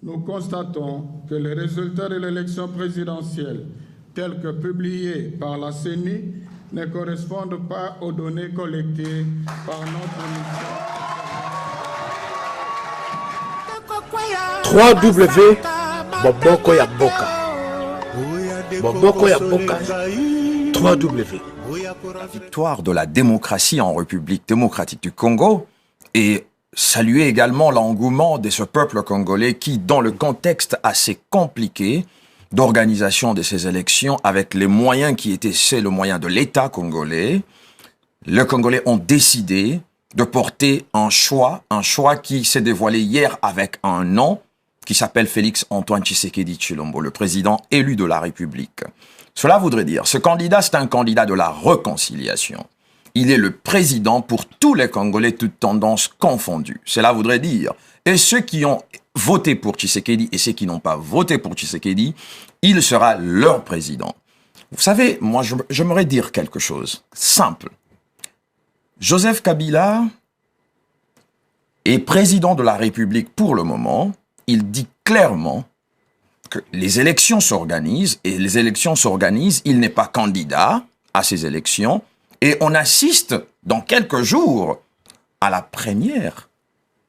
nous constatons que les résultats de l'élection présidentielle, tels que publiés par la CENI, ne correspondent pas aux données collectées par notre mission. 3W Boboko ya Boka. Boboko ya Boka. 3W. La victoire de la démocratie en République démocratique du Congo et saluer également l'engouement de ce peuple congolais qui, dans le contexte assez compliqué d'organisation de ces élections, avec les moyens qui étaient, c'est le moyen de l'État congolais, les Congolais ont décidé de porter un choix qui s'est dévoilé hier avec un nom qui s'appelle Félix Antoine Tshisekedi Tshilombo, le président élu de la République. Cela voudrait dire, ce candidat, c'est un candidat de la réconciliation. Il est le président pour tous les Congolais, toutes tendances confondues. Cela voudrait dire, et ceux qui ont voté pour Tshisekedi et ceux qui n'ont pas voté pour Tshisekedi, il sera leur président. Vous savez, moi, j'aimerais dire quelque chose simple. Joseph Kabila est président de la République pour le moment. Il dit clairement que les élections s'organisent, et les élections s'organisent, il n'est pas candidat à ces élections, et on assiste dans quelques jours à la première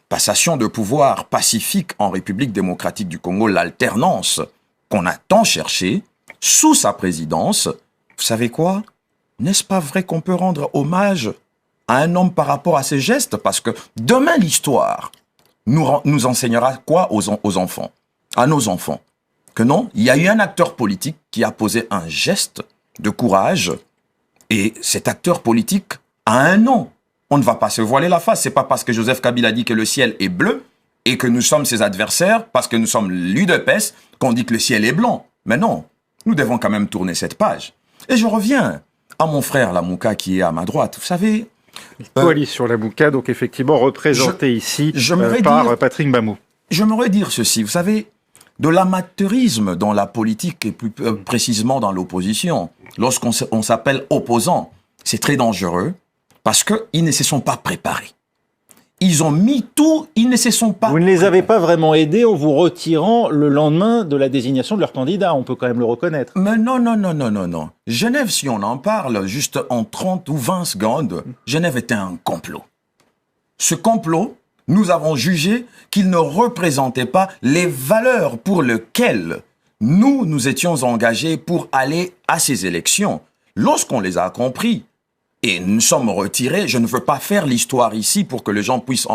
passation de pouvoir pacifique en République démocratique du Congo, l'alternance qu'on a tant cherché sous sa présidence. Vous savez quoi? N'est-ce pas vrai qu'on peut rendre hommage à un homme par rapport à ses gestes? Parce que demain, l'histoire nous enseignera quoi aux enfants, à nos enfants? Que non, il y a eu un acteur politique qui a posé un geste de courage, et cet acteur politique a un nom. On ne va pas se voiler la face. C'est pas parce que Joseph Kabila dit que le ciel est bleu et que nous sommes ses adversaires, parce que nous sommes l'UDPS, qu'on dit que le ciel est blanc. Mais non, nous devons quand même tourner cette page. Et je reviens à mon frère Lamouka qui est à ma droite. Vous savez... Coalition Lamouka, donc effectivement représentée ici par Patrick Mbamou. J'aimerais dire ceci, vous savez, de l'amateurisme dans la politique et plus précisément dans l'opposition, lorsqu'on s'appelle opposant, c'est très dangereux parce qu'ils ne se sont pas préparés. Ils ont mis tout, ils ne se sont pas... Vous ne les avez pas vraiment aidés en vous retirant le lendemain de la désignation de leur candidat, on peut quand même le reconnaître. Mais non. Genève, si on en parle juste en 30 ou 20 secondes, Genève était un complot. Ce complot, nous avons jugé qu'il ne représentait pas les valeurs pour lesquelles nous étions engagés pour aller à ces élections. Lorsqu'on les a compris, et nous sommes retirés, je ne veux pas faire l'histoire ici pour que les gens puissent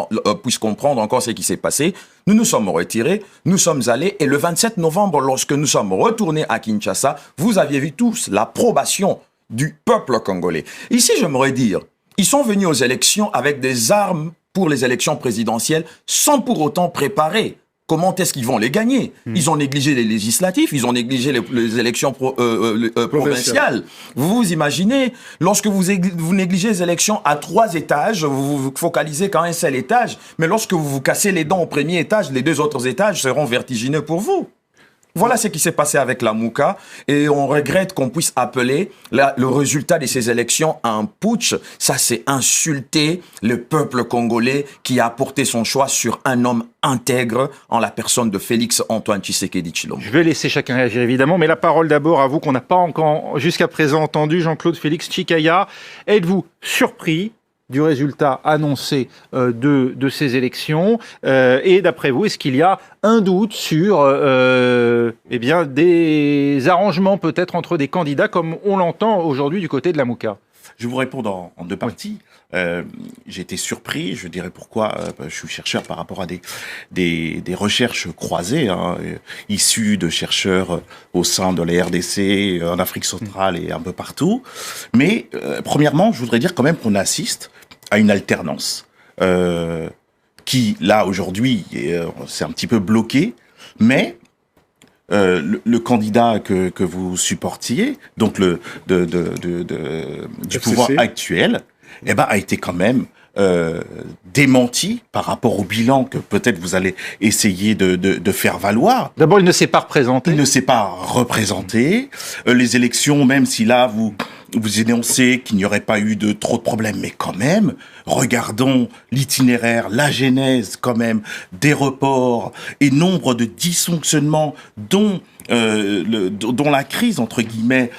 comprendre encore ce qui s'est passé. Nous nous sommes retirés, nous sommes allés, et le 27 novembre, lorsque nous sommes retournés à Kinshasa, vous aviez vu tous l'approbation du peuple congolais. Ici, j'aimerais dire, ils sont venus aux élections avec des armes pour les élections présidentielles sans pour autant préparer. Comment est-ce qu'ils vont les gagner? Ils ont négligé les législatifs, ils ont négligé les élections provinciales. Vous imaginez, lorsque vous négligez les élections à 3 étages, vous vous focalisez qu'à un seul étage, mais lorsque vous vous cassez les dents au premier étage, les 2 autres étages seront vertigineux pour vous. Voilà ce qui s'est passé avec la Mouka, et on regrette qu'on puisse appeler le résultat de ces élections un putsch. Ça, c'est insulter le peuple congolais qui a porté son choix sur un homme intègre en la personne de Félix Antoine Tshisekedi Tshilombo. Je vais laisser chacun réagir évidemment, mais la parole d'abord à vous qu'on n'a pas encore jusqu'à présent entendu, Jean-Claude Félix Tchikaya. Êtes-vous surpris du résultat annoncé de ces élections, et d'après vous, est-ce qu'il y a un doute sur des arrangements peut-être entre des candidats comme on l'entend aujourd'hui du côté de la Mouka? Je vais vous répondre en 2 parties. J'ai été surpris, je dirais pourquoi. Je suis chercheur par rapport à des recherches croisées, issues de chercheurs au sein de la RDC, en Afrique centrale et un peu partout. Mais premièrement, je voudrais dire quand même qu'on assiste à une alternance qui, là, aujourd'hui, c'est un petit peu bloqué, mais le candidat que vous supportiez, donc du pouvoir actuel, a été quand même démenti par rapport au bilan que peut-être vous allez essayer de faire valoir. D'abord, il ne s'est pas représenté. Il ne s'est pas représenté. Les élections, même si là, vous énoncez qu'il n'y aurait pas eu de trop de problèmes, mais quand même, regardons l'itinéraire, la genèse quand même des reports et nombre de dysfonctionnements dont la crise, entre guillemets,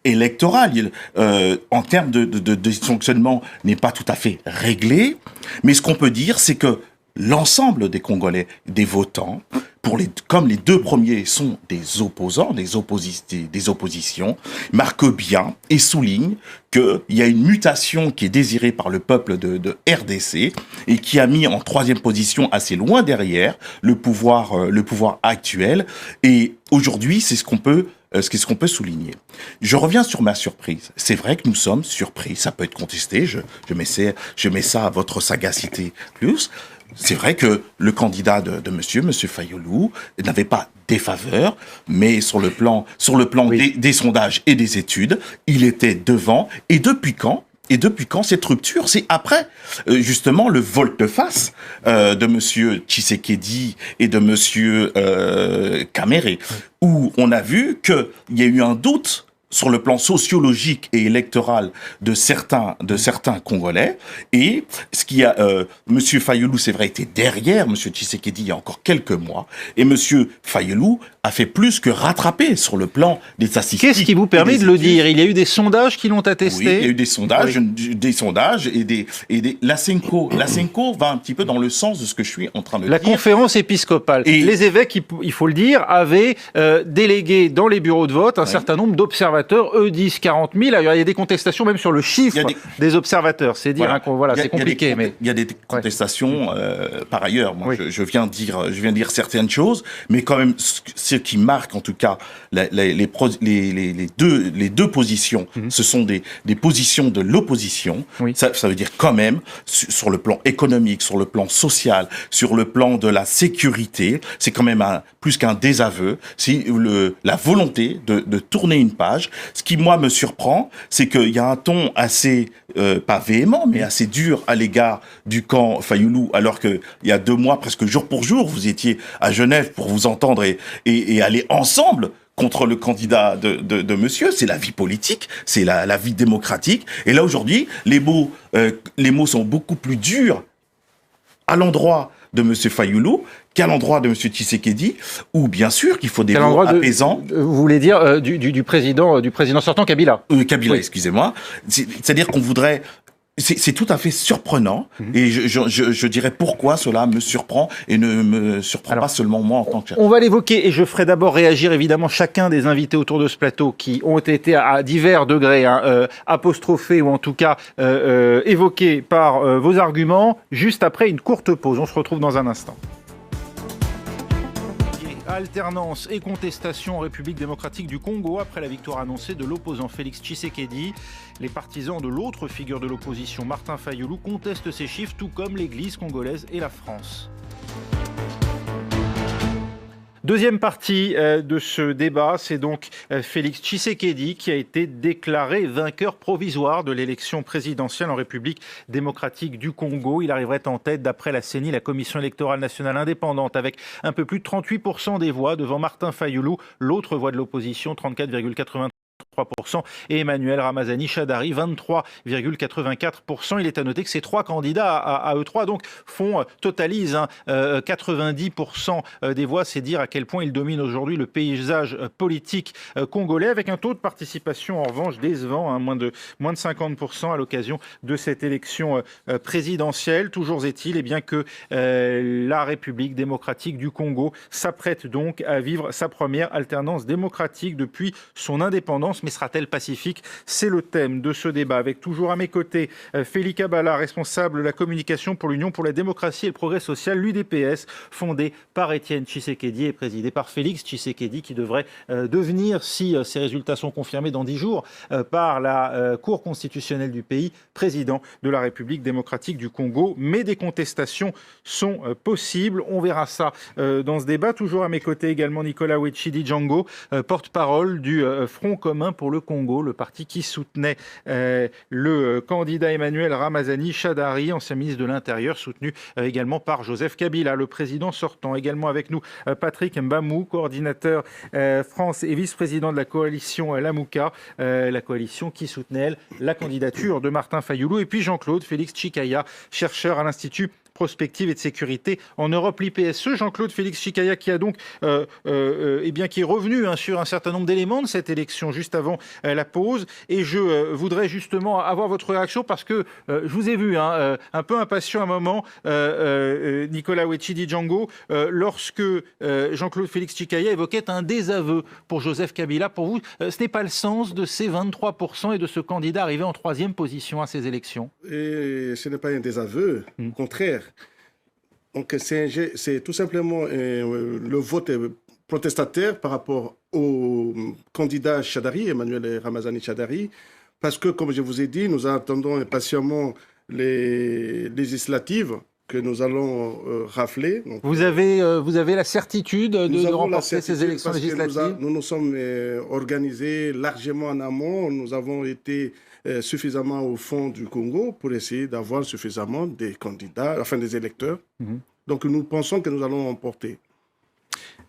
électorale, en termes de dysfonctionnement, n'est pas tout à fait réglée. Mais ce qu'on peut dire, c'est que l'ensemble des Congolais, des votants, comme les deux premiers sont des opposants, des oppositions, marquent bien et soulignent qu'il y a une mutation qui est désirée par le peuple de RDC et qui a mis en troisième position, assez loin derrière, le pouvoir actuel. Et aujourd'hui, c'est ce qu'on peut souligner. Je reviens sur ma surprise. C'est vrai que nous sommes surpris. Ça peut être contesté. Je mets ça à votre sagacité plus. C'est vrai que le candidat de monsieur Fayulu, n'avait pas des faveurs, mais sur le plan Oui. des sondages et des études, il était devant. Et depuis quand cette rupture? C'est après, justement, le volte-face de monsieur Tshisekedi et de monsieur Kamere, où on a vu qu'il y a eu un doute sur le plan sociologique et électoral de certains Congolais. Et ce qui a, monsieur Fayulu, c'est vrai, était derrière monsieur Tshisekedi il y a encore quelques mois. Et monsieur Fayulu a fait plus que rattraper sur le plan des statistiques. Qu'est-ce qui vous permet de le dire? Il y a eu des sondages qui l'ont attesté? Oui, il y a eu des sondages, la Senko va un petit peu dans le sens de ce que je suis en train de dire. La conférence épiscopale. Et les évêques, il faut le dire, avaient délégué dans les bureaux de vote un certain nombre d'observateurs. Eux disent 40 000. Alors, il y a des contestations même sur le chiffre des observateurs. C'est dire, c'est compliqué. Il y a des contestations par ailleurs. Moi, je viens dire certaines choses, mais quand même, ce qui marque en tout cas les deux positions, ce sont des positions de l'opposition. Oui. Ça veut dire quand même, sur le plan économique, sur le plan social, sur le plan de la sécurité, c'est quand même plus qu'un désaveu. C'est la volonté de tourner une page. Ce qui, moi, me surprend, c'est qu'il y a un ton assez, pas véhément, mais assez dur à l'égard du camp Fayulu, alors qu'il y a 2 mois, presque jour pour jour, vous étiez à Genève pour vous entendre et aller ensemble contre le candidat de monsieur. C'est la vie politique, c'est la vie démocratique. Et là, aujourd'hui, les mots sont beaucoup plus durs à l'endroit de M. Fayulu qu'à l'endroit de M. Tshisekedi, où bien sûr qu'il faut des mots apaisants. Vous voulez dire du président sortant, Kabila. Kabila, oui. Excusez-moi. C'est-à-dire qu'on voudrait... C'est tout à fait surprenant, et je dirais pourquoi cela me surprend et ne me surprend pas seulement moi en tant que chercheur. On va l'évoquer, et je ferai d'abord réagir évidemment chacun des invités autour de ce plateau qui ont été à divers degrés apostrophés ou en tout cas évoqués par vos arguments, juste après une courte pause. On se retrouve dans un instant. Alternance et contestation en République démocratique du Congo après la victoire annoncée de l'opposant Félix Tshisekedi. Les partisans de l'autre figure de l'opposition, Martin Fayulu, contestent ces chiffres, tout comme l'Église congolaise et la France. Deuxième partie de ce débat, c'est donc Félix Tshisekedi qui a été déclaré vainqueur provisoire de l'élection présidentielle en République démocratique du Congo. Il arriverait en tête d'après la CENI, la Commission électorale nationale indépendante, avec un peu plus de 38% des voix devant Martin Fayulu, l'autre voix de l'opposition, 34,83%, et Emmanuel Ramazani Shadari, 23,84%. Il est à noter que ces 3 candidats à eux 3 donc totalisent 90% des voix. C'est dire à quel point ils dominent aujourd'hui le paysage politique congolais, avec un taux de participation en revanche décevant, moins de 50% à l'occasion de cette élection présidentielle. Toujours est-il que la République démocratique du Congo s'apprête donc à vivre sa première alternance démocratique depuis son indépendance. Mais sera-t-elle pacifique? C'est le thème de ce débat, avec toujours à mes côtés Félix Abala, responsable de la communication pour l'Union pour la démocratie et le progrès social, l'UDPS, fondée par Étienne Tshisekedi et présidée par Félix Tshisekedi, qui devrait devenir, si ces résultats sont confirmés dans 10 jours, par la Cour constitutionnelle du pays, président de la République démocratique du Congo. Mais des contestations sont possibles. On verra ça dans ce débat. Toujours à mes côtés également Nicolas Wetchidi Django, porte-parole du Front commun pour le Congo, le parti qui soutenait le candidat Emmanuel Ramazani Shadary, ancien ministre de l'Intérieur, soutenu également par Joseph Kabila, le président sortant. Également avec nous Patrick Mbamou, coordinateur France et vice-président de la coalition Lamouka, la coalition qui soutenait, elle, la candidature de Martin Fayulu. Et puis Jean-Claude Félix Chikaya, chercheur à l'Institut prospective et de sécurité en Europe, l'IPSE. Jean-Claude Félix Chikaya qui a donc qui est revenu sur un certain nombre d'éléments de cette élection juste avant la pause. Et je voudrais justement avoir votre réaction parce que je vous ai vu un peu impatient à un moment, Nicolas Wetchidi Django, lorsque Jean-Claude Félix Chikaya évoquait un désaveu pour Joseph Kabila. Pour vous, ce n'est pas le sens de ces 23% et de ce candidat arrivé en 3e position à ces élections? Et ce n'est pas un désaveu, au contraire. Donc c'est tout simplement le vote protestataire par rapport au candidat Shadary, Emmanuel Ramazani Shadary, parce que, comme je vous ai dit, nous attendons impatiemment les législatives que nous allons rafler. Donc, vous avez la certitude de remporter ces élections législatives? Nous nous sommes organisés largement en amont. Nous avons été suffisamment au fond du Congo pour essayer d'avoir suffisamment des candidats, enfin des électeurs. Donc nous pensons que nous allons emporter.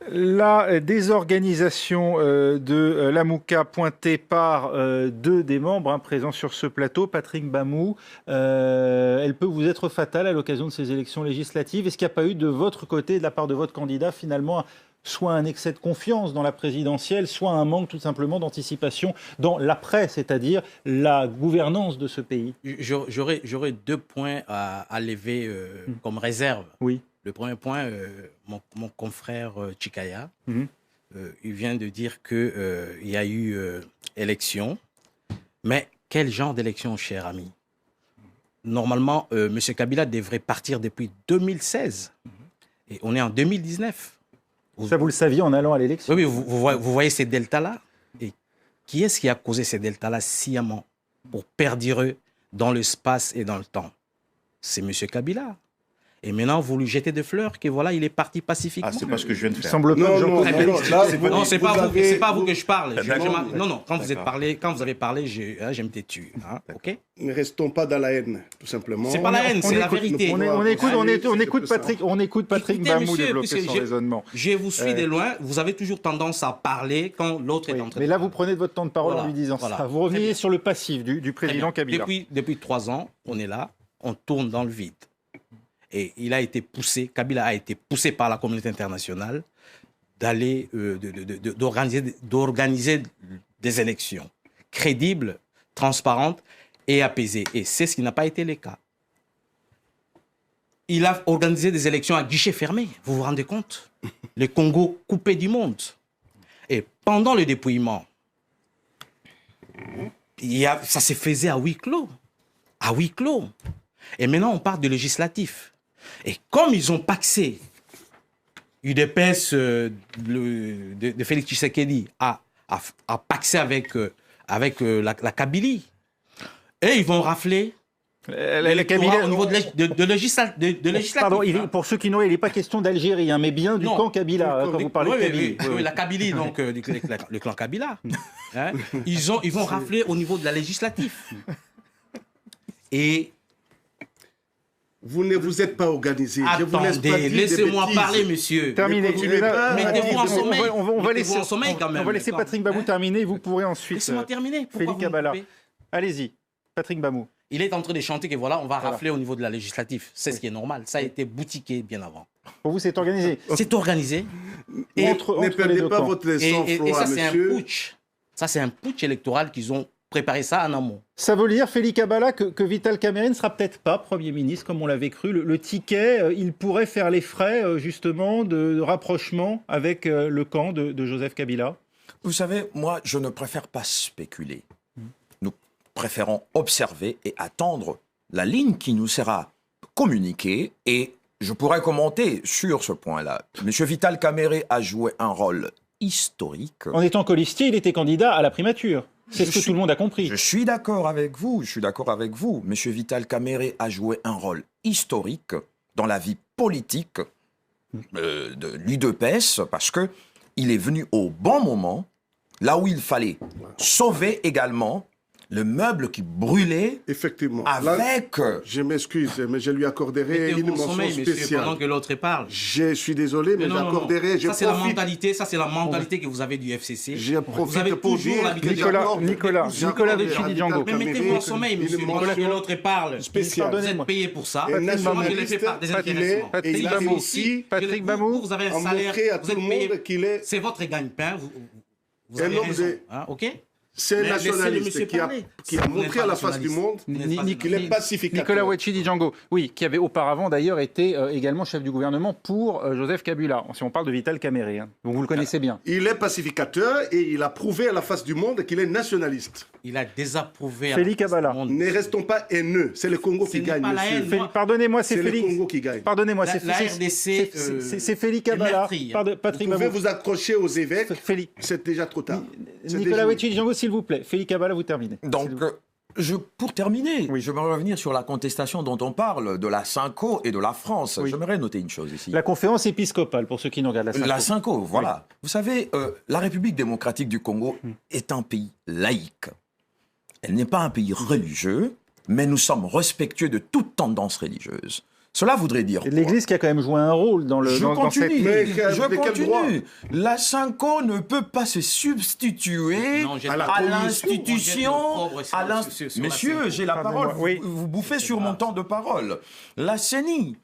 La désorganisation de Lamouka pointée par deux des membres présents sur ce plateau, Patrick Mbamou, elle peut vous être fatale à l'occasion de ces élections législatives. Est-ce qu'il n'y a pas eu de votre côté, de la part de votre candidat, finalement, soit un excès de confiance dans la présidentielle, soit un manque tout simplement d'anticipation dans l'après, c'est-à-dire la gouvernance de ce pays? J'aurais 2 points à lever comme réserve. Oui. Le premier point, mon confrère Chikaya, il vient de dire qu'il y a eu élection. Mais quel genre d'élection, cher ami? Normalement, M. Kabila devrait partir depuis 2016. Et on est en 2019. Ça, vous le saviez en allant à l'élection? Oui, vous voyez ces deltas-là? Et qui est-ce qui a causé ces deltas-là sciemment pour perdurer dans l'espace et dans le temps? C'est M. Kabila. Et maintenant, vous lui jetez des fleurs, que voilà, il est parti pacifiquement. Ah, c'est pas ce que je viens de faire. Semble pas Non, c'est pas vous que je parle. Non, quand vous avez paré, j'aime tes tu. Ok? Ne restons pas dans la haine, tout simplement. C'est pas la haine, c'est la vérité. On écoute Patrick Mbamou développer son raisonnement. Je vous suis de loin. Vous avez toujours tendance à parler quand l'autre est en train de Mais là, vous prenez de votre temps de parole en lui disant ça. Vous revenez sur le passif du président Kabila. Depuis 3 ans, on est là, on tourne dans le vide. Et Kabila a été poussé par la communauté internationale d'organiser des élections crédibles, transparentes et apaisées. Et c'est ce qui n'a pas été le cas. Il a organisé des élections à guichet fermé, vous vous rendez compte? Le Congo coupé du monde. Et pendant le dépouillement, ça se faisait à huis clos. À huis clos. Et maintenant, on parle de législatif. Et comme ils ont paxé UDPS de Félix Tshisekedi a paxé avec la Kabylie, et ils vont rafler la Kabylie au niveau de législatif. Pardon, pour ceux qui n'ont, il n'est pas question d'Algérie, mais bien du camp Kabila, quand vous parlez de Kabylie. Oui, la Kabylie, donc le clan Kabila. Ils vont rafler au niveau de la législatif. Et vous ne vous êtes pas organisé. Attendez, laissez-moi parler, monsieur. Terminez. Mettez-vous en sommeil. On va laisser Patrick Mbamou terminer. Vous pourrez ensuite. Laissez-moi terminer. Félix Kabala. Allez-y, Patrick Mbamou. Il est en train de chanter que voilà, on va rafler au niveau de la législative. C'est ce qui est normal. Ça a été boutiqué bien avant. Pour vous, c'est organisé. C'est organisé. Ne perdez pas votre sang-froid, et ça, monsieur. c'est un putsch. Ça, c'est un putsch électoral qu'ils ont préparé ça en amont. Ça veut dire, Félix Kabala, que Vital Kamerhe ne sera peut-être pas Premier ministre, comme on l'avait cru. Le ticket, il pourrait faire les frais, justement, de rapprochement avec le camp de Joseph Kabila. Vous savez, moi, je ne préfère pas spéculer. Nous préférons observer et attendre la ligne qui nous sera communiquée. Et je pourrais commenter sur ce point-là. M. Vital Kamerhe a joué un rôle historique. En étant colistier, il était candidat à la primature. C'est ce que tout le monde a compris. Je suis d'accord avec vous, M. Vital Kamerhe a joué un rôle historique dans la vie politique de l'UDPS parce qu'il est venu au bon moment là où il fallait. Sauver également le meuble qui brûlait Effectivement. avec... Là, je m'excuse, mais je lui accorderai une mention spéciale. Pendant que l'autre parle. Je suis désolé, mais j'accorderai... Ça, c'est la mentalité que vous avez du FCC. Je Vous profite avez pour toujours dire... l'habitude Nicolas Ricci Django. Mais mettez-vous en sommeil, monsieur. Pendant que l'autre parle. Spécial. Vous êtes payé pour ça. Et Moi, je l'ai fait par désintéressement. et il a aussi Patrick Bamou, vous avez un à salaire, montrer à vous tout êtes le payé. monde qu'il est... C'est votre gagne-pain. Vous Un avez homme raison. de- OK? C'est un Mais laissez le nationaliste monsieur qui a parler. montré à la face du monde qu'il est pacificateur. Nicolas Wetchidi Django, oui, qui avait auparavant d'ailleurs été également chef du gouvernement pour Joseph Kabila, si on parle de Vital Kamerhe. Hein. Donc vous le connaissez bien. Il est pacificateur et il a prouvé à la face du monde qu'il est nationaliste. Il a désapprouvé. Félix Kabala. Ne restons pas haineux. C'est le Congo qui gagne, pas la haine. monsieur. Pardonnez-moi, c'est C'est le Félix. Congo qui gagne. Pardonnez-moi, c'est La RDC, c'est Félix Kabala. meurtri, hein. Patrick Vous pouvez Bamou. vous accrocher aux évêques. Félix. C'est déjà trop tard. C'est Nicolas déjà- Wetchidi Django, s'il vous plaît. Félix Kabala, vous terminez. Donc, pour terminer, Oui. je vais revenir sur la contestation dont on parle, de la Synco et de la France. Oui. J'aimerais noter une chose ici. La conférence épiscopale, pour ceux qui nous regardent la Synco. La Synco, voilà. Vous savez, la République démocratique du Congo est un pays laïque. Elle n'est pas un pays religieux, mais nous sommes respectueux de toute tendance religieuse. Cela voudrait dire quoi? L'Église qui a quand même joué un rôle dans le Je dans cette... continue, Mais je de quel droit? continue. La Synco ne peut pas se substituer Non, j'ai à pas- l'institution. On jette l'opprobre sur la Messieurs, Synco. j'ai la Pardonnez-moi, parole. oui. Vous bouffez sur mon temps de parole. La CENI,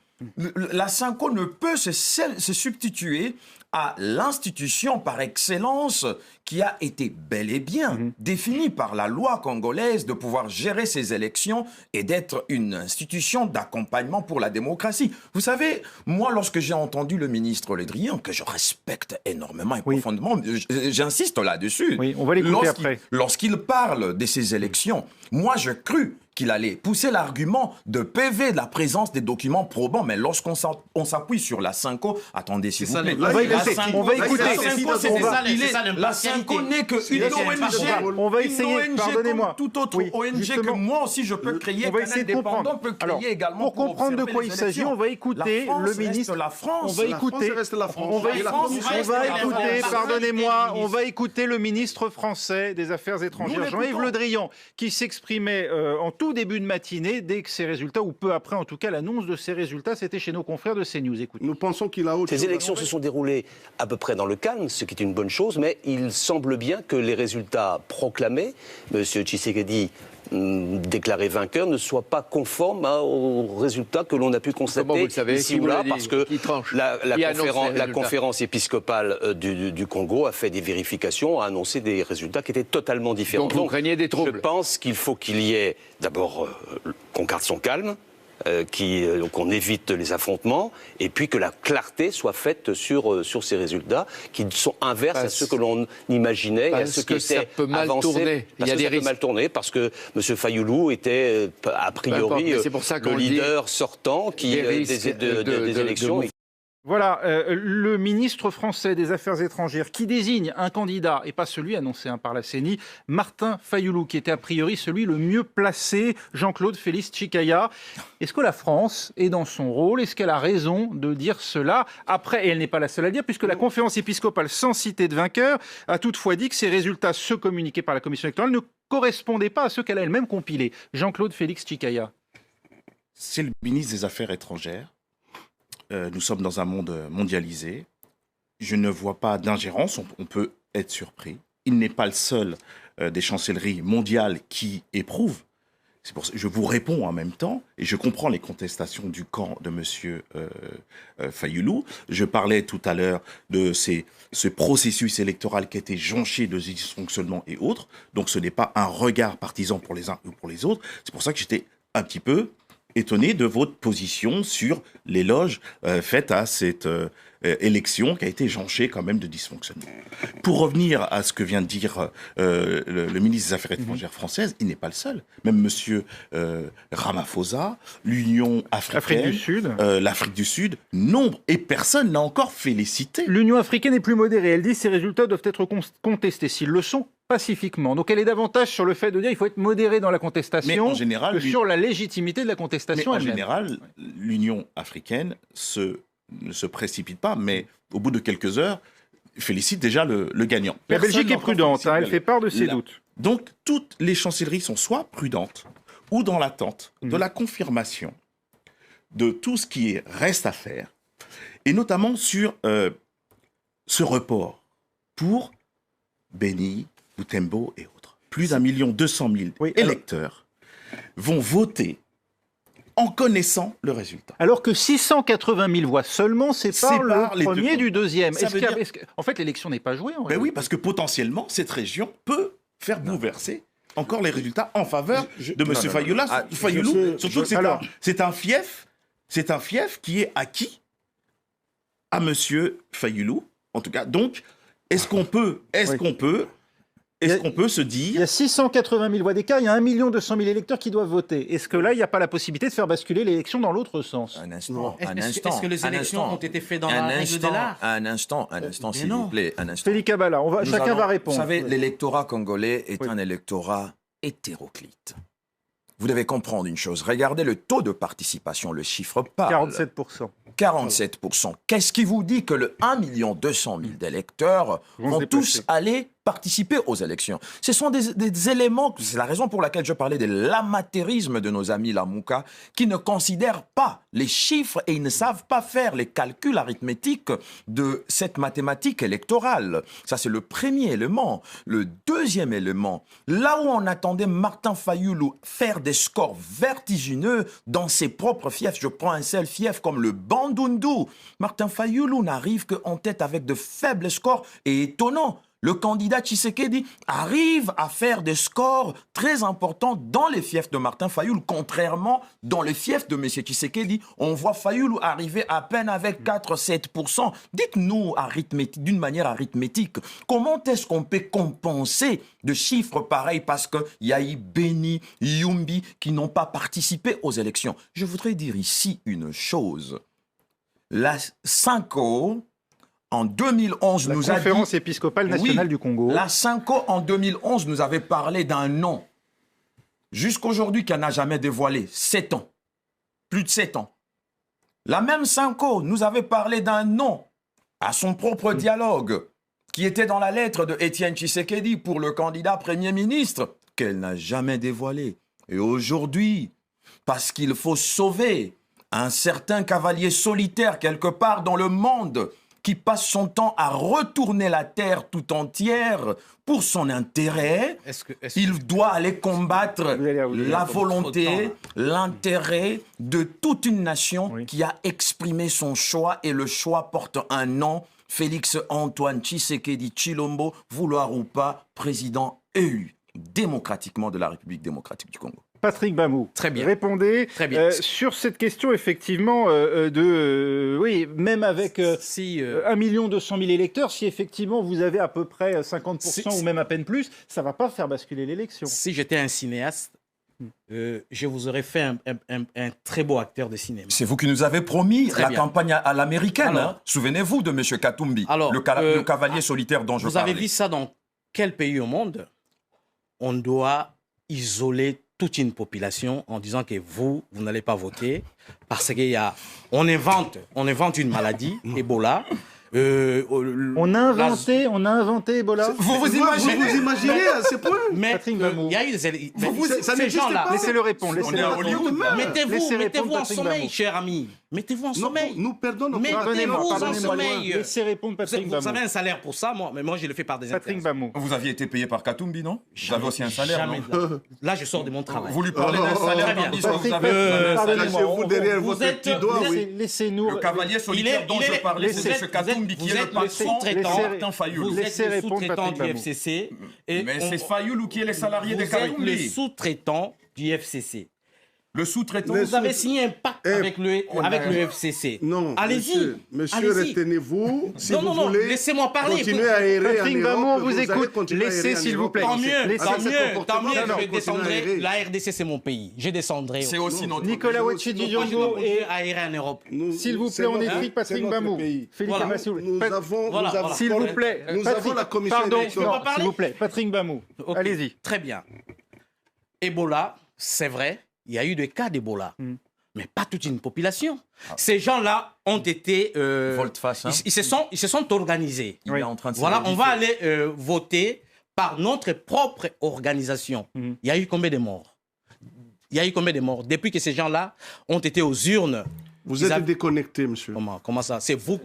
la Synco ne peut se substituer à l'institution par excellence qui a été bel et bien définie par la loi congolaise de pouvoir gérer ses élections et d'être une institution d'accompagnement pour la démocratie. Vous savez, moi, lorsque j'ai entendu le ministre Le Drian, que je respecte énormément et profondément, j'insiste là-dessus. Oui, on va l'écouter après. Lorsqu'il parle de ces élections, moi, je crus qu'il allait pousser l'argument de PV de la présence des documents probants. Mais lorsqu'on s'appuie sur la Synco, attendez s'il vous plaît. On va écouter. La Synco n'est qu'une ONG. On va essayer, Une ONG pardonnez-moi. comme toute autre Oui, ONG justement. que moi aussi je peux créer. On va qu'un essayer de indépendant comprendre. peut créer Alors, également pour comprendre de observer quoi les il s'agit, élections. on va écouter La France le ministre. reste la France. On va La France écouter. reste la France. On va Et la écouter. France On reste va la écouter. France. Pardonnez-moi. On va écouter le ministre français des Affaires étrangères, Nous Jean-Yves l'écoutons. Le Drian, qui s'exprimait en tout début de matinée, dès que ces résultats, ou peu après en tout cas, l'annonce de ces résultats, c'était chez nos confrères de CNews. Écoutez. Nous pensons qu'il a autre Ces chose à élections se faire. sont déroulées à peu près dans le calme, ce qui est une bonne chose, mais il semble bien que les résultats proclamés, M. Tshisekedi déclaré vainqueur, ne soient pas conformes aux résultats que l'on a pu constater Comment vous le savez? ici Qui ou vous là, l'a dit? parce que Qui tranche? la Qui annonce les résultats? conférence épiscopale du Congo a fait des vérifications, a annoncé des résultats qui étaient totalement différents. Donc vous craignez des troubles? Je pense qu'il faut qu'il y ait d'abord qu'on garde son calme, qu'on évite les affrontements, et puis que la clarté soit faite sur ces résultats qui sont inverses à ceux que l'on imaginait et à parce ceux qui que ça étaient peut mal avancés. tourner. Il y a Parce que des ça peut risques. mal tourner, parce que M. Fayoulou était a priori mais c'est pour ça qu'on le dit leader sortant des risques des élections. Voilà, le ministre français des Affaires étrangères qui désigne un candidat, et pas celui annoncé par la CENI, Martin Fayoulou, qui était a priori celui le mieux placé, Jean-Claude Félix Tchikaya. Est-ce que la France est dans son rôle? Est-ce qu'elle a raison de dire cela? Après, et elle n'est pas la seule à le dire, puisque la conférence épiscopale, sans citer de vainqueur, a toutefois dit que ces résultats, ceux communiqués par la commission électorale, ne correspondaient pas à ceux qu'elle a elle-même compilés. Jean-Claude Félix Tchikaya. C'est le ministre des Affaires étrangères. Nous sommes dans un monde mondialisé. Je ne vois pas d'ingérence. On peut être surpris. Il n'est pas le seul des chancelleries mondiales qui éprouve. C'est pour ça que je vous réponds en même temps et je comprends les contestations du camp de monsieur Fayoulou. Je parlais tout à l'heure de ce processus électoral qui a été jonché de dysfonctionnements et autres. Donc ce n'est pas un regard partisan pour les uns ou pour les autres. C'est pour ça que j'étais un petit peu étonné de votre position sur l'éloge faite à cette élection qui a été jonchée quand même de dysfonctionnement. Pour revenir à ce que vient de dire le ministre des Affaires étrangères françaises, il n'est pas le seul. Même monsieur Ramaphosa, l'Union africaine, l'Afrique du Sud, nombre et personne n'a encore félicité. L'Union africaine est plus modérée. Elle dit que ces résultats doivent être contestés. S'ils le sont, pacifiquement. Donc elle est davantage sur le fait de dire qu'il faut être modéré dans la contestation en général, que sur la légitimité de la contestation en elle-même. général, l'Union africaine ne se précipite pas, mais au bout de quelques heures, félicite déjà le gagnant. La Personne Belgique n'a est encore prudente, félicité elle fait part de ses la- doutes. Donc, toutes les chancelleries sont soit prudentes ou dans l'attente de la confirmation de tout ce qui reste à faire, et notamment sur ce report pour Beni, Boutembo et autres. Plus d'1,2 million électeurs vont voter en connaissant le résultat. Alors que 680 000 voix seulement séparent Séparent le les deux premier camps. du deuxième. Ça veut dire- En fait, l'élection n'est pas jouée. En Ben réalité. oui, parce que potentiellement, cette région peut faire bouleverser encore les résultats en faveur de M. Fayoulou. Surtout que c'est un fief qui est acquis à M. Fayoulou, en tout cas. Donc, est-ce qu'on peut se Il y dire... a 680 000 voix d'écart, il y a 1 200 000 électeurs qui doivent voter. Est-ce que là, il n'y a pas la possibilité de faire basculer l'élection dans l'autre sens? Un instant, un Est-ce instant. que les un élections instant. ont été faites dans Un la règle de instant, l'art? un instant, s'il non. vous plaît, un instant. Félix Kabbalah, chacun va répondre. Vous savez, l'électorat congolais est un électorat hétéroclite. Vous devez comprendre une chose. Regardez le taux de participation, le chiffre parle. 47%. 47%. Qu'est-ce qui vous dit que le 1 200 000 d'électeurs Vont vont se tous déplacer. aller participer aux élections? Ce sont des éléments, c'est la raison pour laquelle je parlais de l'amateurisme de nos amis Lamouka, qui ne considèrent pas les chiffres et ils ne savent pas faire les calculs arithmétiques de cette mathématique électorale. Ça, c'est le premier élément. Le deuxième élément, là où on attendait Martin Fayoulou faire des scores vertigineux dans ses propres fiefs, je prends un seul fief comme le Bandundu, Martin Fayoulou n'arrive qu'en tête avec de faibles scores et étonnant. Le candidat Tshisekedi arrive à faire des scores très importants dans les fiefs de Martin Fayoulou, contrairement dans les fiefs de M. Tshisekedi. On voit Fayoulou arriver à peine avec 4-7%. Dites-nous d'une manière arithmétique, comment est-ce qu'on peut compenser de chiffres pareils parce qu'il y a eu Beni, Yumbi qui n'ont pas participé aux élections? Je voudrais dire ici une chose. La Cinco, en 2011, La nous a dit... conférence épiscopale nationale Oui, du Congo. La Cinco, en 2011, nous avait parlé d'un nom. Jusqu'aujourd'hui, qu'elle n'a jamais dévoilé. 7 ans. Plus de 7 ans. La même Cinco nous avait parlé d'un nom à son propre dialogue, qui était dans la lettre de Étienne Tshisekedi pour le candidat Premier ministre, qu'elle n'a jamais dévoilé. Et aujourd'hui, parce qu'il faut sauver un certain cavalier solitaire quelque part dans le monde qui passe son temps à retourner la terre tout entière pour son intérêt, il doit aller combattre la volonté, l'intérêt de toute une nation qui a exprimé son choix, et le choix porte un nom, Félix Antoine Tshisekedi Tshilombo, vouloir ou pas, président élu démocratiquement de la République démocratique du Congo. Patrick Bamou, Très bien. répondez Très bien. sur cette question effectivement oui, même avec 1 200 000 électeurs, si effectivement vous avez à peu près 50% ou même à peine plus, ça ne va pas faire basculer l'élection. Si j'étais un cinéaste, je vous aurais fait un très beau acteur de cinéma. C'est vous qui nous avez promis Très la bien. campagne à l'américaine. Alors, hein. Souvenez-vous de M. Katumbi, alors, le cavalier solitaire dont je Vous parlais. avez vu ça dans quel pays au monde? On doit isoler toute une population en disant que vous n'allez pas voter parce on invente une maladie, Ebola. On a inventé Ebola. Vous imaginez à ce point? Mais Patrick Bamou. il y a eu ça ces n'existe gens-là. pas. Laissez-le répondre. On est à Hollywood. Mettez-vous en Patrick sommeil, Bamou. cher ami. Mettez-vous en sommeil. Nous perdons notre Mettez-vous en Pardonnez-moi. sommeil. Laissez répondre Patrick Vous Bamou. avez un salaire pour ça, mais moi je le fais par des Patrick intérêts. Bamou. Vous aviez été payé par Katumbi, non? Vous avez aussi un salaire, Jamais. non? Là, je sors de mon travail. Vous lui parlez d'un salaire Très bien. tandis que vous Patrick, avez un salaire. pardonnez-moi. Cachez-vous derrière vous votre êtes- petit doigt, vous oui. Laissez-nous. Le cavalier solitaire dont je parlais, c'est M. Katumbi qui est le patron de Martin Fayoulou. Vous Laissez êtes le répondre sous-traitant Patrick du Bamou. FCC. Et Mais c'est Fayoulou qui est les salariés de vous êtes le Katumbi. sous-traitant du FCC. Le sous-traitant. Le Vous avez signé un pacte avec le FCC. Non, Allez-y. monsieur, Allez-y. retenez-vous. Si Non, vous non, non, voulez laissez-moi parler. continuer à errer en Patrick Bamou, on Europe, vous allez écoute. continuer à errer Laissez, en s'il vous Europe. plaît. Tant mieux, Laissez- tant Avec ce mieux, tant comportement, mieux, non, je continuez à descendrai. errer. La RDC, c'est mon pays. Je descendrai. C'est aussi notre. Nicolas Moi, je Wetchedi-Diongo vais et à errer en Europe. Nous- s'il vous c'est plaît, on notre- écrit c'est Patrick notre Bamou. pays. Félix Voilà. Amassoul. Nous avons, Voilà, nous avons- voilà. S'il vous plaît, Nous Patrick, avons la commission pardon, électorale. non, pas parler s'il vous plaît, Patrick Bamou. Ok, Allez-y. Très bien. Ebola, c'est vrai, il y a eu des cas d'Ebola. mais pas toute une population. Ces gens-là ont été... Volte-face, hein. ils se sont organisés. Il est en train de Voilà, on s'édifier. va aller voter par notre propre organisation. Il y a eu combien de morts? Il y a eu combien de morts depuis que ces gens-là ont été aux urnes? Vous êtes déconnecté, monsieur. Comment ça? C'est vous.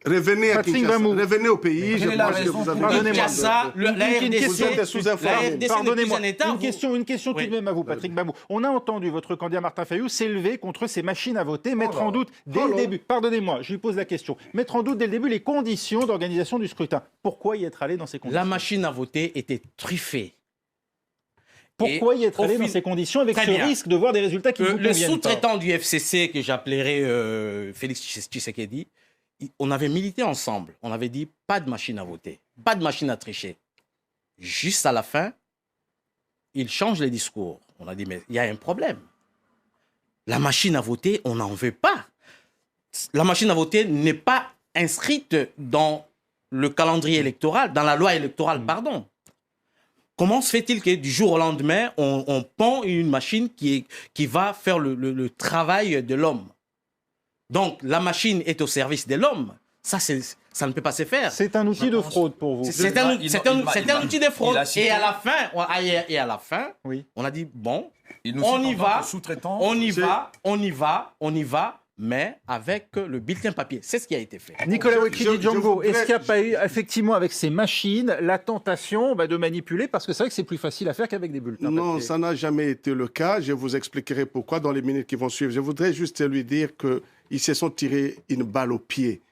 Revenez à Patrick Kinshasa. Bamou. Revenez au pays. Quelle Je est la pense que raison vous avez... pour laquelle- Kinshasa, la RDC, Vous êtes sous-informé. Pardonnez-moi, un État. une question tout Oui. de même à vous, Patrick Bamou. On a entendu votre candidat Martin Fayou s'élever contre ces machines à voter, mettre en doute dès le début. Pardonnez-moi, je lui pose la question. Mettre en doute dès le début les conditions d'organisation du scrutin. Pourquoi y être allé dans ces conditions? La machine à voter était truffée. Pourquoi y être au allé fil- dans ces conditions avec Très ce bien. risque de voir des résultats qui ne vous Le conviennent pas? sous-traitant du FCC, que j'appellerai Félix Tshisekedi, on avait milité ensemble. On avait dit pas de machine à voter, pas de machine à tricher. Juste à la fin, il change les discours. On a dit, mais il y a un problème. La machine à voter, on n'en veut pas. La machine à voter n'est pas inscrite dans le calendrier électoral, dans la loi électorale, pardon. Comment se fait-il que du jour au lendemain, on pond une machine qui va faire le travail de l'homme? Donc, la machine est au service de l'homme. Ça ne peut pas se faire. C'est un outil de fraude pour vous. C'est un outil de fraude. il a cité- Et à la fin, Oui. on a dit, bon, Il nous on cite y en tant va, que sous-traitant. on y va, mais avec le bulletin papier. C'est ce qui a été fait. Nicolas Je Wekili Django, voudrais- est-ce qu'il n'y a pas eu, effectivement, avec ces machines, la tentation de manipuler? Parce que c'est vrai que c'est plus facile à faire qu'avec des bulletins Non, papier. ça n'a jamais été le cas. Je vous expliquerai pourquoi dans les minutes qui vont suivre. Je voudrais juste lui dire qu'ils se sont tirés une balle au pied.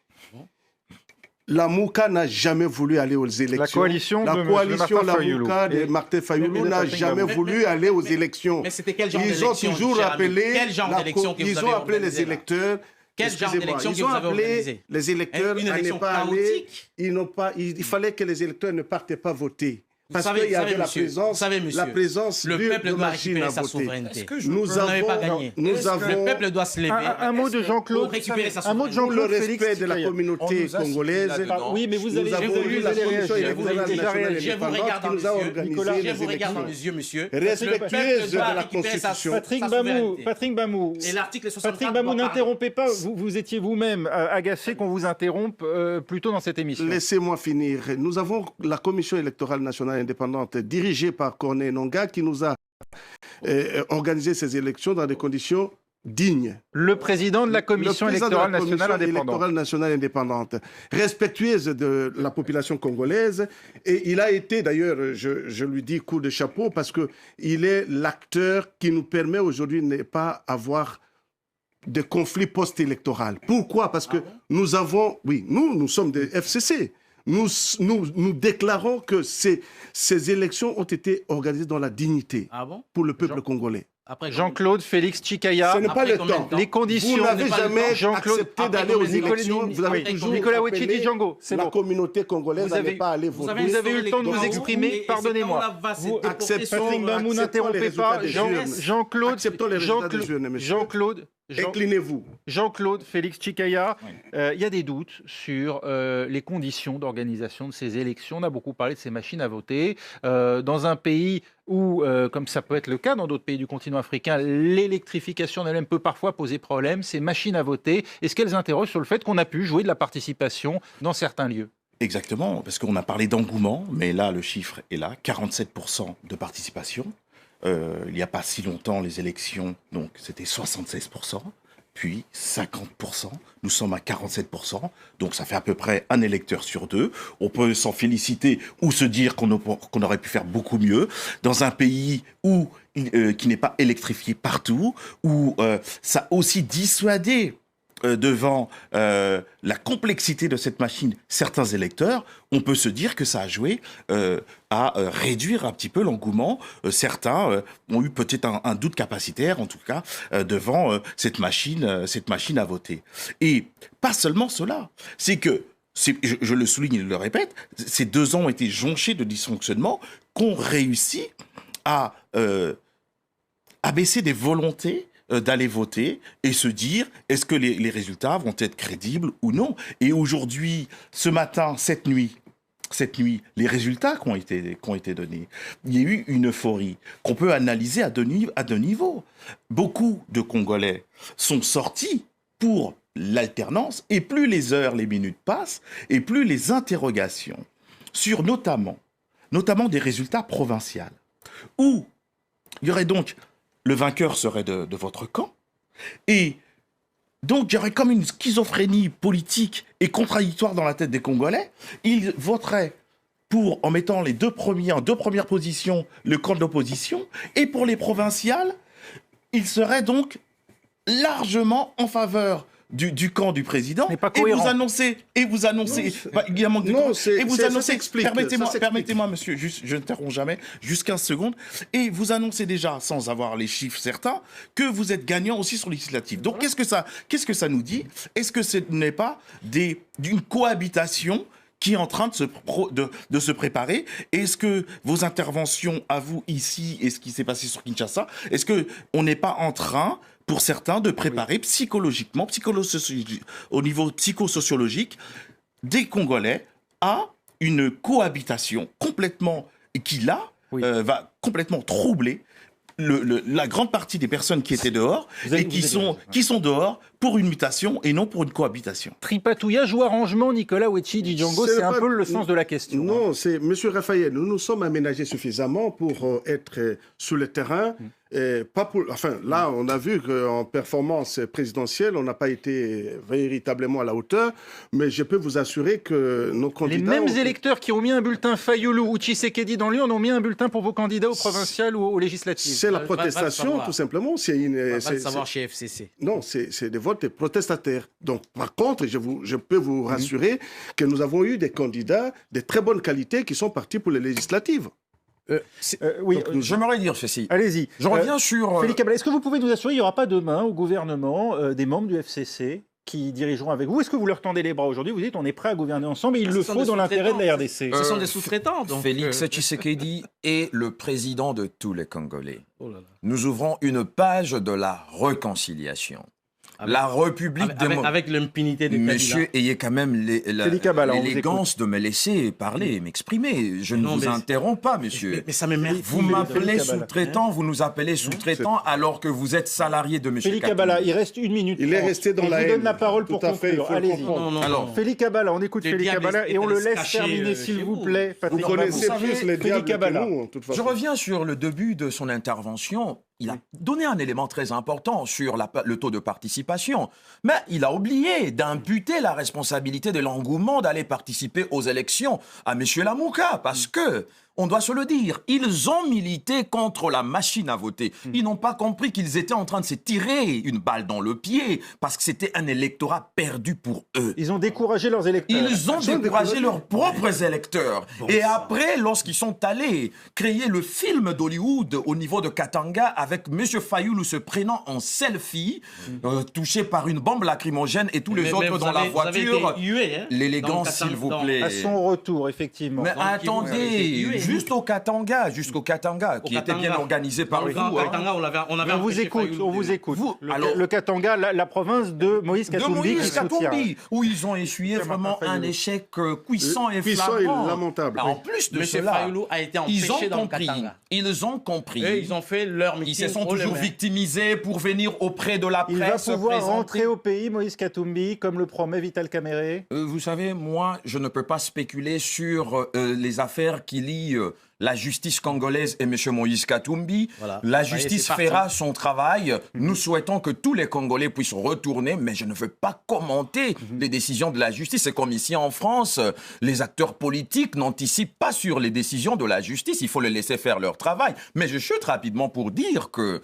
La Mouka n'a jamais voulu aller aux élections. La coalition de coalition Martin La Fayoulou. Mouka de Et- Martin Fayoulou de n'a Patrick jamais Bamou. voulu aller aux élections. Mais c'était quel genre Ils ont d'élection, toujours cher appelé. ami? Quel genre d'élection que vous Ils avez ont appelé les organisé, là? électeurs. Quel genre Excusez-moi, d'élection que ils ont vous avez appelé organisé? les électeurs Une à ne élection pas aller. chaotique? Ils n'ont pas. Il fallait que les électeurs ne partent pas voter. Parce savez- qu'il y vous avait savez, la monsieur, présence, vous savez, monsieur, la présence le de peuple doit machines à récupérer sa voter. souveraineté. Nous Vous n'avez pas avons, gagné. nous avons Le peuple doit se lever. Un mot de Jean-Claude. Pour récupérer sa Un mot de pour le Jean-Claude Félix respect de la Tchikaya. On communauté nous a congolaise. cité là-dedans. Oui, mais vous Nous allez avons vous allez- eu vous la allez commission réagir. électorale Vous allez déjà nationale réagir. Je vous regarde indépendante dans qui les nous a yeux. organisé Nicolas, les Je vous regarde dans élections. les yeux, monsieur. Respectueuse Le peuple de doit la récupérer sa Constitution. Patrick sa Bamou, souveraineté. Patrick Bamou. Et l'article 64 Patrick Bamou, doit parler. n'interrompez pas. Vous étiez vous-même agacé qu'on vous interrompe plus tôt dans cette émission. Laissez-moi finir. Nous avons la Commission électorale nationale indépendante dirigée par Corneille Nangaa qui nous a organisé ces élections dans des conditions dignes. Le président de la Commission Le président de électorale la nationale Commission indépendante. électorale nationale indépendante, respectueuse de la population congolaise. Et il a été, d'ailleurs, je lui dis coup de chapeau, parce qu'il est l'acteur qui nous permet aujourd'hui de ne pas avoir de conflit post-électoral. Pourquoi? Parce que nous avons, oui, nous sommes des FCC. Nous déclarons que ces élections ont été organisées dans la dignité Ah bon? pour le peuple congolais. Après, Jean-Claude Félix Tchikaya. Ce n'est pas Après le combien de temps. temps Les conditions. Vous n'avez n'est pas le jamais temps. Jean-Claude, accepté après d'aller aux Nicolas- élections. Vous avez après toujours Nicolas appelé Wekili Django, c'est la bon. communauté congolaise Vous à avez- ne pas aller Vous voter. avez Vous avez eu le temps de vous Donc, exprimer, pardonnez-moi. Vous- acceptons- Patrick Bamou, acceptons n'interrompez les pas. résultats des urnes. Jean-Claude, Acceptons les résultats des urnes, monsieur. Inclinez-vous. Jean-Claude Félix Tchikaya, il y a des doutes sur les conditions d'organisation de ces élections. On a beaucoup parlé de ces machines à voter. Dans un pays où, comme ça peut être le cas dans d'autres pays du continent africain, l'électrification en elle-même peut parfois poser problème, ces machines à voter, est-ce qu'elles interrogent sur le fait qu'on a pu jouer de la participation dans certains lieux? Exactement, parce qu'on a parlé d'engouement, mais là, le chiffre est là, 47% de participation. Il n'y a pas si longtemps, les élections, donc c'était 76%, puis 50%. Nous sommes à 47%, donc ça fait à peu près un électeur sur deux. On peut s'en féliciter ou se dire qu'on aurait pu faire beaucoup mieux. Dans un pays où, qui n'est pas électrifié partout, où ça a aussi dissuadé devant la complexité de cette machine, certains électeurs, on peut se dire que ça a joué à réduire un petit peu l'engouement. Certains ont eu peut-être un doute capacitaire, en tout cas, devant cette machine à voter. Et pas seulement cela, c'est que, je le souligne et le répète, ces 2 ans ont été jonchés de dysfonctionnements qu'on réussit à abaisser des volontés d'aller voter et se dire est-ce que les résultats vont être crédibles ou non. Et aujourd'hui, ce matin, cette nuit, cette nuit, les résultats qui ont été donnés. Il y a eu une euphorie qu'on peut analyser à deux niveaux. Beaucoup de Congolais sont sortis pour l'alternance, et plus les heures, les minutes passent, et plus les interrogations sur notamment des résultats provinciaux, où il y aurait donc, le vainqueur serait de votre camp, et donc il y aurait comme une schizophrénie politique et contradictoire dans la tête des Congolais. Ils voteraient pour, en mettant les deux premières positions, le camp de l'opposition, et pour les provinciales, ils seraient donc largement en faveur du camp du président. Mais pas et cohérent. vous annoncez, il y a un manque de Non, cohérence. Et vous ça annoncez, s'explique, permettez-moi, monsieur, juste, je n'interromps jamais, juste 15 secondes, et vous annoncez déjà, sans avoir les chiffres certains, que vous êtes gagnant aussi sur législatif. Donc, qu'est-ce que ça nous dit? Est-ce que ce n'est pas d'une cohabitation qui est en train de se préparer? Est-ce que vos interventions à vous ici et ce qui s'est passé sur Kinshasa, est-ce qu'on n'est pas en train, pour certains, de préparer psychologiquement, au niveau psychosociologique, des Congolais à une cohabitation complètement, qui là, va complètement troubler la grande partie des personnes qui étaient dehors et qui sont dehors pour une mutation et non pour une cohabitation. Tripatouillage ou arrangement, Nicolas Ouechi Django, c'est un peu le sens de la question. Non, c'est Monsieur Raphaël, nous nous sommes aménagés suffisamment pour être sur le terrain. Et pas pour, enfin, là, on a vu qu'en performance présidentielle, on n'a pas été véritablement à la hauteur, mais je peux vous assurer que nos candidats... Les mêmes électeurs qui ont mis un bulletin Fayoulou ou Tshisekedi dans l'urne ont mis un bulletin pour vos candidats aux provinciales ou aux législatives. C'est la protestation, tout simplement. C'est va le savoir chez FCC. Non, c'est des votes protestataires. Donc, par contre, je peux vous rassurer que nous avons eu des candidats de très bonne qualité qui sont partis pour les législatives. Oui, J'aimerais dire ceci. allez-y. Je reviens sur... Félix Kabala, est-ce que vous pouvez nous assurer qu'il n'y aura pas demain au gouvernement des membres du FCC qui dirigeront avec vous? Est-ce que vous leur tendez les bras aujourd'hui? Vous dites on est prêt à gouverner ensemble et il le faut dans l'intérêt de la RDC. Ce sont des sous-traitants. Donc, Félix Tshisekedi est le président de tous les Congolais. oh là là. Nous ouvrons une page de la réconciliation. La République avec l'impunité de Monsieur, ayez quand même Félix Kabala, on vous l'élégance de me laisser parler, m'exprimer. Je ne vous interromps pas, monsieur. Mais ça m'énerve. Vous m'appelez sous-traitant, vous nous appelez sous-traitant alors que vous êtes salarié de monsieur Félix Kabala, il reste 1 minute. Il est resté dans la haine. Je vous donne la haine. parole pour Tout à fait, il conclure. faut le Allez-y. comprendre. Alors, Félix Kabala, on écoute Le Félix diable Kabala et on le se laisse cacher terminer, chez s'il vous vous. plaît. Vous Patrick connaissez Bambouk. plus les Félix diables que Kabala. nous, de toute façon. je reviens sur le début de son intervention. Il a donné un élément très important sur le taux de participation. Mais il a oublié d'imputer la responsabilité de l'engouement d'aller participer aux élections à M. Lamouka. Parce que, on doit se le dire, ils ont milité contre la machine à voter. Ils n'ont pas compris qu'ils étaient en train de se tirer une balle dans le pied parce que c'était un électorat perdu pour eux. Ils ont découragé leurs électeurs. Ils ont découragé leurs propres électeurs. Et après, lorsqu'ils sont allés créer le film d'Hollywood au niveau de Katanga avec M. Fayoulou se prenant en selfie, touché par une bombe lacrymogène et tous les autres dans la voiture, l'élégance, s'il vous plaît. À son retour, effectivement. Mais Donc, ils attendez, vont- jusqu'au Katanga, qui était bien organisé par vous. Au hein. Katanga, on avait On vous empêché écoute, Fayoulou on de- vous écoute. Vous, Le, alors- le Katanga, la province de Moïse De Katumbi Moïse qui soutient. Katumbi, où ils ont essuyé Martin vraiment un Fayoulou. échec cuissant et Puissant et flagrant. lamentable. En plus de Monsieur cela, Fayoulou a été ils empêché ont dans le compris. Katanga. Ils ont compris. Eux, ils ont fait leur meeting. Ils se sont haut les toujours mains. victimisés pour venir auprès de la Il va presse. pouvoir présenter- rentrer au pays, Moïse Katumbi, comme le promet Vital Kamere. Vous savez, moi, je ne peux pas spéculer sur les affaires qui lient la justice congolaise et M. Moïse Katumbi. Voilà. La Ça y est, justice c'est parti. fera son travail. Nous souhaitons que tous les Congolais puissent retourner, mais je ne veux pas commenter les décisions de la justice. C'est comme ici en France, les acteurs politiques n'anticipent pas sur les décisions de la justice. Il faut les laisser faire leur travail. Mais je chute rapidement pour dire que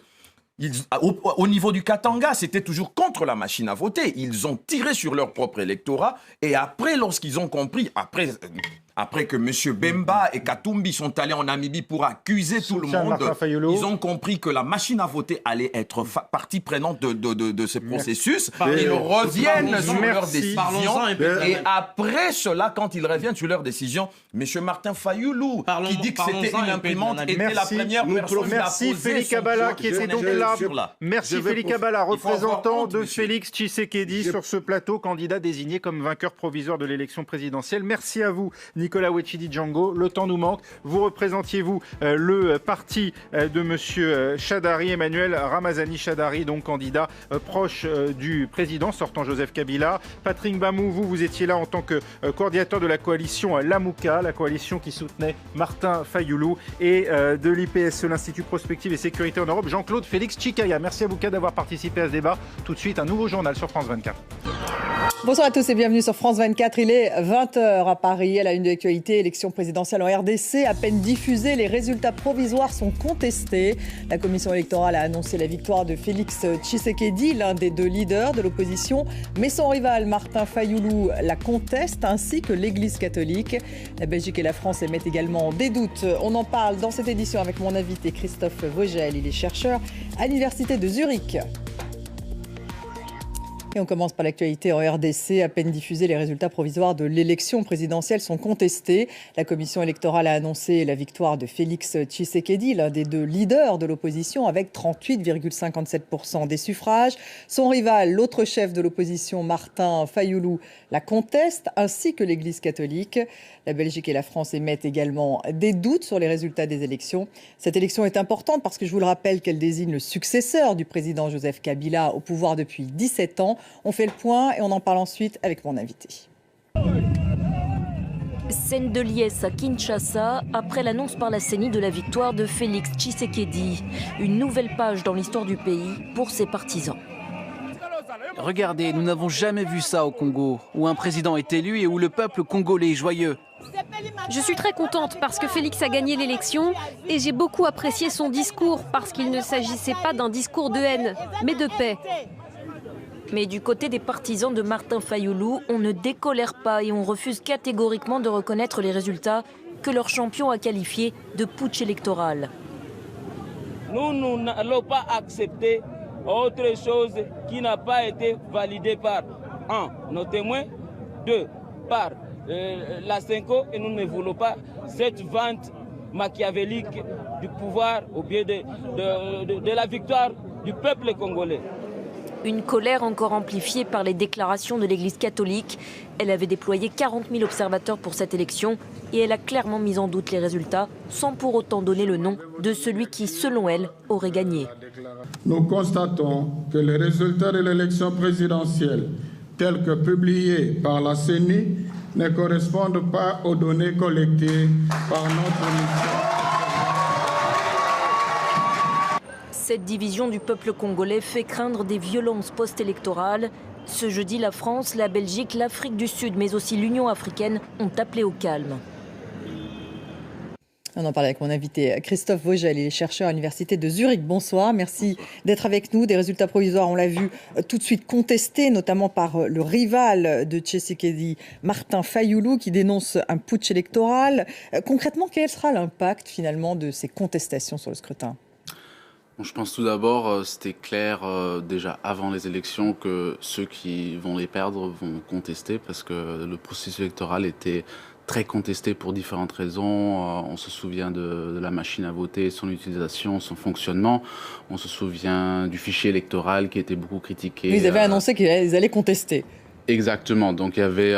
au niveau du Katanga, c'était toujours contre la machine à voter. Ils ont tiré sur leur propre électorat. Et après, lorsqu'ils ont compris, après que M. Bemba et Katumbi sont allés en Namibie pour accuser tout le Soutien monde, Martin Fayoulou. ils ont compris que la machine à voter allait être partie prenante de ce processus. Parlez- Ils reviennent Parlons-en. sur leur Merci. décision. Parlons-en un peu. Et après cela, quand ils reviennent sur leur décision, M. Martin Fayoulou, qui dit que c'était Parlons-en une un peu de imprimante, Namibie. était la Merci. première personne qui a Merci posé Félix son Kabala pied qui était donc sur là. là. Merci Je vais Félix Kabala, Il faut avoir représentant honte, de monsieur. Félix Tshisekedi sur ce plateau, candidat désigné comme vainqueur provisoire de l'élection présidentielle. Merci à vous. Nicolas Wechidi Django, le temps nous manque. Vous représentiez, vous, le parti de monsieur Chadari, Emmanuel Ramazani Chadari, donc candidat proche du président sortant Joseph Kabila. Patrick Bamou, vous étiez là en tant que coordinateur de la coalition Lamouka, la coalition qui soutenait Martin Fayoulou, et de l'IPSE, l'Institut Prospective et Sécurité en Europe, Jean-Claude Félix Chikaya. Merci à vous quatre d'avoir participé à ce débat. Tout de suite, un nouveau journal sur France 24. Bonsoir à tous et bienvenue sur France 24. Il est 20h à Paris. À la une de l'actualité, élection présidentielle en RDC. À peine diffusée, les résultats provisoires sont contestés. La commission électorale a annoncé la victoire de Félix Tshisekedi, l'un des deux leaders de l'opposition. Mais son rival Martin Fayoulou la conteste, ainsi que l'Église catholique. La Belgique et la France émettent également des doutes. On en parle dans cette édition avec mon invité Christophe Vogel. Il est chercheur à l'Université de Zurich. Et on commence par l'actualité en RDC. À peine diffusés, les résultats provisoires de l'élection présidentielle sont contestés. La commission électorale a annoncé la victoire de Félix Tshisekedi, l'un des deux leaders de l'opposition, avec 38,57% des suffrages. Son rival, l'autre chef de l'opposition, Martin Fayoulou, la conteste, ainsi que l'Église catholique. La Belgique et la France émettent également des doutes sur les résultats des élections. Cette élection est importante parce que je vous le rappelle qu'elle désigne le successeur du président Joseph Kabila au pouvoir depuis 17 ans. On fait le point et on en parle ensuite avec mon invité. Scène de liesse à Kinshasa, après l'annonce par la CENI de la victoire de Félix Tshisekedi. Une nouvelle page dans l'histoire du pays pour ses partisans. Regardez, nous n'avons jamais vu ça au Congo, où un président est élu et où le peuple congolais est joyeux. Je suis très contente parce que Félix a gagné l'élection et j'ai beaucoup apprécié son discours parce qu'il ne s'agissait pas d'un discours de haine, mais de paix. Mais du côté des partisans de Martin Fayoulou, on ne décolère pas et on refuse catégoriquement de reconnaître les résultats que leur champion a qualifiés de putsch électoral. Nous n'allons pas accepter autre chose qui n'a pas été validée par, nos témoins, 2, par la CENCO, et nous ne voulons pas cette vente machiavélique du pouvoir au biais de la victoire du peuple congolais. Une colère encore amplifiée par les déclarations de l'Église catholique. Elle avait déployé 40 000 observateurs pour cette élection et elle a clairement mis en doute les résultats sans pour autant donner le nom de celui qui, selon elle, aurait gagné. Nous constatons que les résultats de l'élection présidentielle, tels que publiés par la CENI, ne correspondent pas aux données collectées par notre mission. Cette division du peuple congolais fait craindre des violences post-électorales. Ce jeudi, la France, la Belgique, l'Afrique du Sud, mais aussi l'Union africaine ont appelé au calme. On en parle avec mon invité Christophe Vogel, il est chercheur à l'Université de Zurich. Bonsoir, merci d'être avec nous. Des résultats provisoires, on l'a vu, tout de suite contestés, notamment par le rival de Tshisekedi, Martin Fayoulou, qui dénonce un putsch électoral. Concrètement, quel sera l'impact finalement de ces contestations sur le scrutin ? Bon, je pense tout d'abord, c'était clair déjà avant les élections que ceux qui vont les perdre vont contester parce que le processus électoral était très contesté pour différentes raisons. On se souvient de la machine à voter, son utilisation, son fonctionnement. On se souvient du fichier électoral qui était beaucoup critiqué. Ils avaient annoncé qu'ils allaient contester. Exactement. Donc il y avait,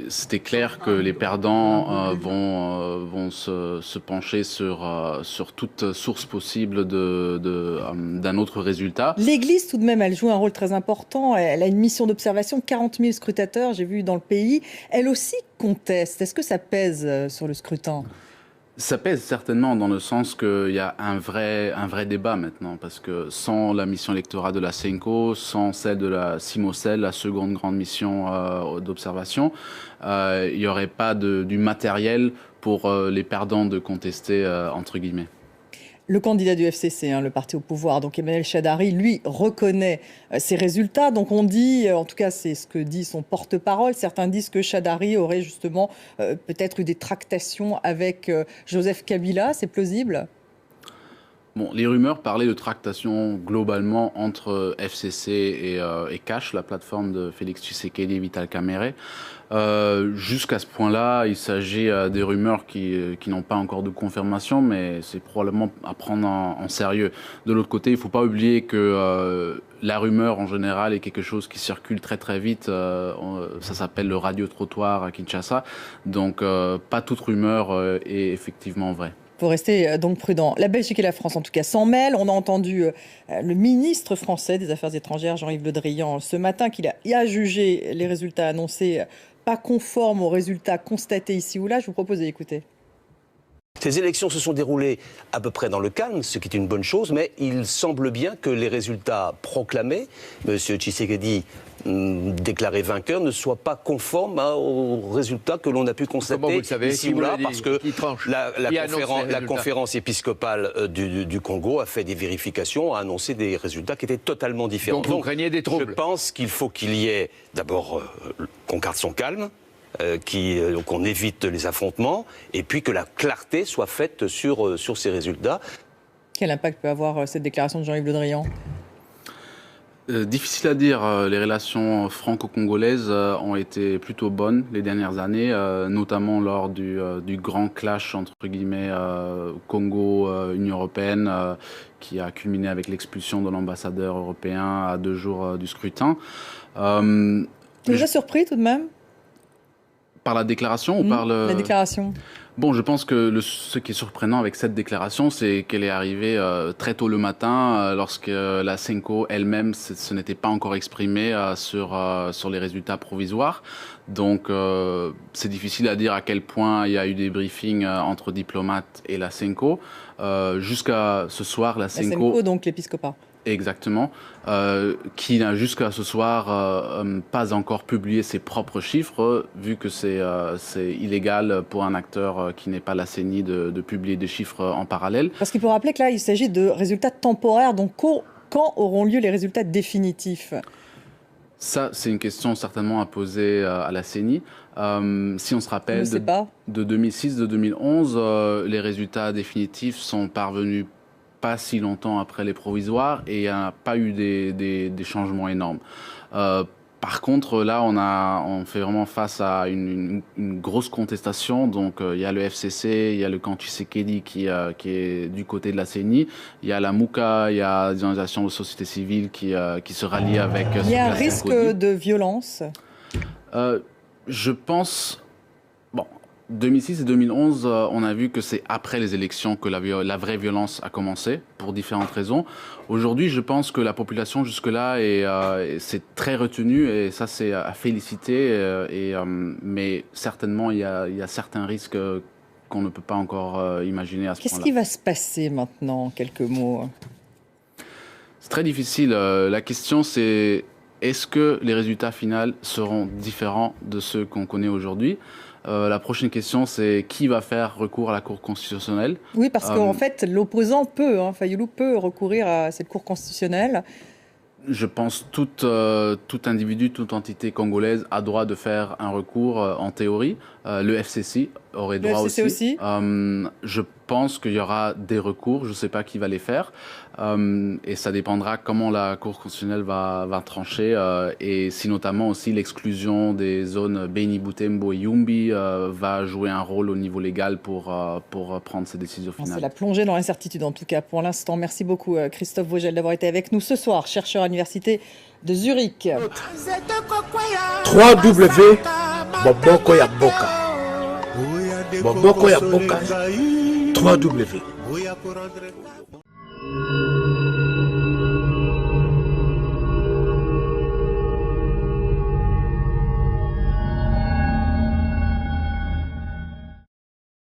c'était clair que les perdants vont se pencher sur toute source possible d'un autre résultat. L'Église, tout de même, elle joue un rôle très important. Elle a une mission d'observation, 40 000 scrutateurs, j'ai vu dans le pays. Elle aussi conteste. Est-ce que ça pèse sur le scrutin ? Ça pèse certainement dans le sens qu'il y a un vrai débat maintenant, parce que sans la mission électorale de la CENCO, sans celle de la CIMOCEL, la seconde grande mission d'observation, il n'y aurait pas du matériel pour les perdants de contester, entre guillemets. Le candidat du FCC, le parti au pouvoir, donc Emmanuel Chadari, lui, reconnaît ses résultats. Donc on dit, en tout cas c'est ce que dit son porte-parole, certains disent que Chadari aurait justement peut-être eu des tractations avec Joseph Kabila. C'est plausible ? Bon, les rumeurs parlaient de tractations globalement entre FCC et Cash, la plateforme de Félix Tshisekedi et Vital Kamerhe. Jusqu'à ce point-là, il s'agit des rumeurs qui n'ont pas encore de confirmation, mais c'est probablement à prendre en sérieux. De l'autre côté, il ne faut pas oublier que la rumeur, en général, est quelque chose qui circule très très vite. Ça s'appelle le radio-trottoir à Kinshasa. Donc, pas toute rumeur est effectivement vraie. Il faut rester donc prudent. La Belgique et la France, en tout cas, s'en mêlent. On a entendu le ministre français des Affaires étrangères, Jean-Yves Le Drian, ce matin, qu'il a jugé les résultats annoncés pas conformes aux résultats constatés ici ou là. Je vous propose d'écouter. Ces élections se sont déroulées à peu près dans le calme, ce qui est une bonne chose, mais il semble bien que les résultats proclamés, M. Tshisekedi déclaré vainqueur, ne soient pas conformes aux résultats que l'on a pu constater ici ou là, parce que la conférence épiscopale du Congo a fait des vérifications, a annoncé des résultats qui étaient totalement différents. Donc vous craignez des troubles? Je pense qu'il faut qu'il y ait d'abord qu'on garde son calme, qu'on évite les affrontements, et puis que la clarté soit faite sur ces résultats. Quel impact peut avoir cette déclaration de Jean-Yves Le Drian ? Difficile à dire. Les relations franco-congolaises ont été plutôt bonnes les dernières années, notamment lors du grand clash entre guillemets Congo-Union européenne qui a culminé avec l'expulsion de l'ambassadeur européen à 2 jours du scrutin. T'es déjà surpris tout de même ? Par la déclaration ou par la déclaration. Bon, je pense que ce qui est surprenant avec cette déclaration, c'est qu'elle est arrivée très tôt le matin, lorsque la Senko elle-même se n'était pas encore exprimée sur les résultats provisoires. Donc, c'est difficile à dire à quel point il y a eu des briefings entre diplomates et la Senko. Jusqu'à ce soir, la Senko... La Senko, donc l'épiscopat. Exactement, qui n'a jusqu'à ce soir pas encore publié ses propres chiffres, vu que c'est illégal pour un acteur qui n'est pas la CENI de publier des chiffres en parallèle. Parce qu'il faut rappeler que là, il s'agit de résultats temporaires, donc quand auront lieu les résultats définitifs ? Ça, c'est une question certainement à poser à la CENI. Si on se rappelle de 2006, de 2011, les résultats définitifs sont parvenus pas si longtemps après les provisoires et il n'y a pas eu des changements énormes. Par contre, là, on fait vraiment face à une grosse contestation. Donc, il y a le FCC, il y a le camp Tshisekedi qui est du côté de la CENI. Il y a la MUCA, il y a des organisations de société civile qui se rallient avec... Il y a un risque de violence ? Je pense... 2006 et 2011, on a vu que c'est après les élections que la vraie violence a commencé, pour différentes raisons. Aujourd'hui, je pense que la population jusque-là c'est très retenue et ça, c'est à féliciter. Mais certainement, il y a certains risques qu'on ne peut pas encore imaginer à ce point-là. Qu'est-ce qui va se passer maintenant, en quelques mots ? C'est très difficile. La question, c'est est-ce que les résultats finaux seront différents de ceux qu'on connaît aujourd'hui ? La prochaine question, c'est qui va faire recours à la Cour constitutionnelle ? Oui, parce qu'en fait, l'opposant peut, Fayulu peut recourir à cette Cour constitutionnelle. Je pense tout individu, toute entité congolaise a droit de faire un recours en théorie. Le FCC aurait droit aussi. Je pense qu'il y aura des recours, je ne sais pas qui va les faire. Et ça dépendra comment la Cour constitutionnelle va trancher. Et si notamment aussi l'exclusion des zones Beni, Butembo et Yumbi va jouer un rôle au niveau légal pour prendre ces décisions finales. C'est la plongée dans l'incertitude en tout cas pour l'instant. Merci beaucoup Christophe Vogel d'avoir été avec nous ce soir, chercheur à l'Université de Zurich. Boboko ya Boka. Boboko ya Boka. 3W.